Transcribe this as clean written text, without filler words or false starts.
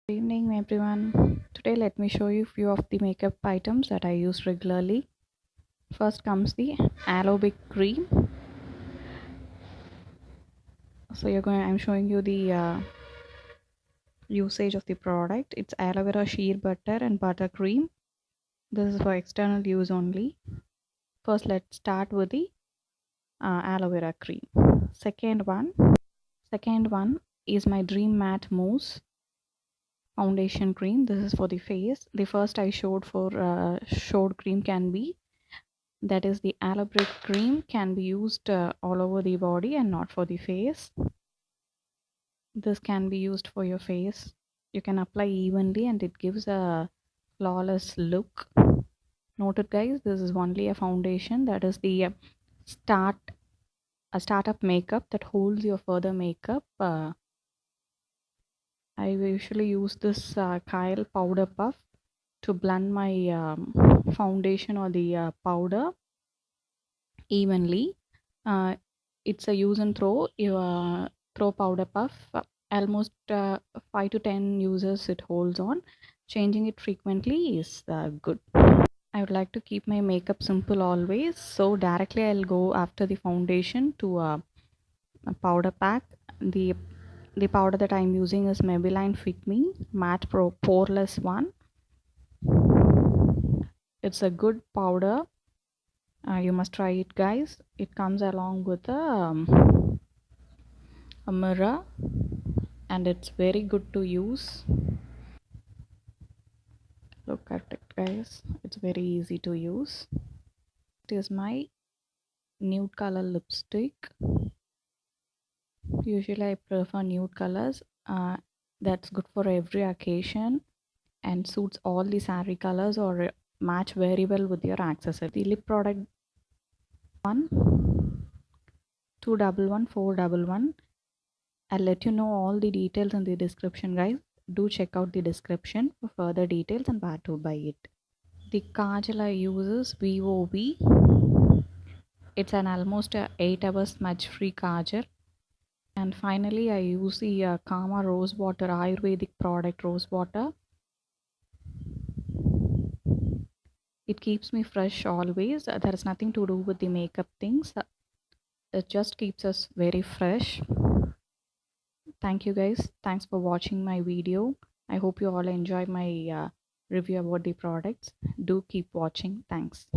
Good evening everyone. Today let me show you few of the makeup items that I use regularly. First comes the Alobek cream. I'm showing you the usage of the product. It's aloe vera sheer butter and butter cream. This is for external use only. First let's start with the aloe vera cream. Second one, second one is my Dream Matte Mousse foundation cream. This is for the face. The first I showed for showed cream can be, that is the Alobek cream, can be used all over the body and not for the face. This can be used for your face. You can apply evenly and it gives a flawless look. Noted guys, this is only a foundation, that is the start a startup makeup that holds your further makeup. I usually use this Kylie powder puff to blend my foundation or the powder evenly. Uh, it's a use and throw. You throw powder puff. Almost 5 to 10 uses it holds on. Changing it frequently is good. I would like to keep my makeup simple always. So directly I'll go after the foundation to a powder pack. The powder that I'm using is Maybelline Fit Me Matte Pro Poreless one. It's a good powder. You must try it guys. It comes along with a mirror and it's very good to use. Look at it guys, it's very easy to use. It is my nude color lipstick. Usually I prefer nude colors. That's good for every occasion and suits all the saree colors or match very well with your accessory. The lip product 1211411. I'll let you know all the details in the description guys. Do check out the description for further details and where to buy it. The kajal I use is VOV. It's an almost 8 hours smudge free kajal. And finally I use the Kama rose water Ayurvedic product rose water. It keeps me fresh always. There is nothing to do with the makeup things. It just keeps us very fresh. Thank you guys. Thanks for watching my video. I hope you all enjoy my review about the products. Do keep watching. Thanks.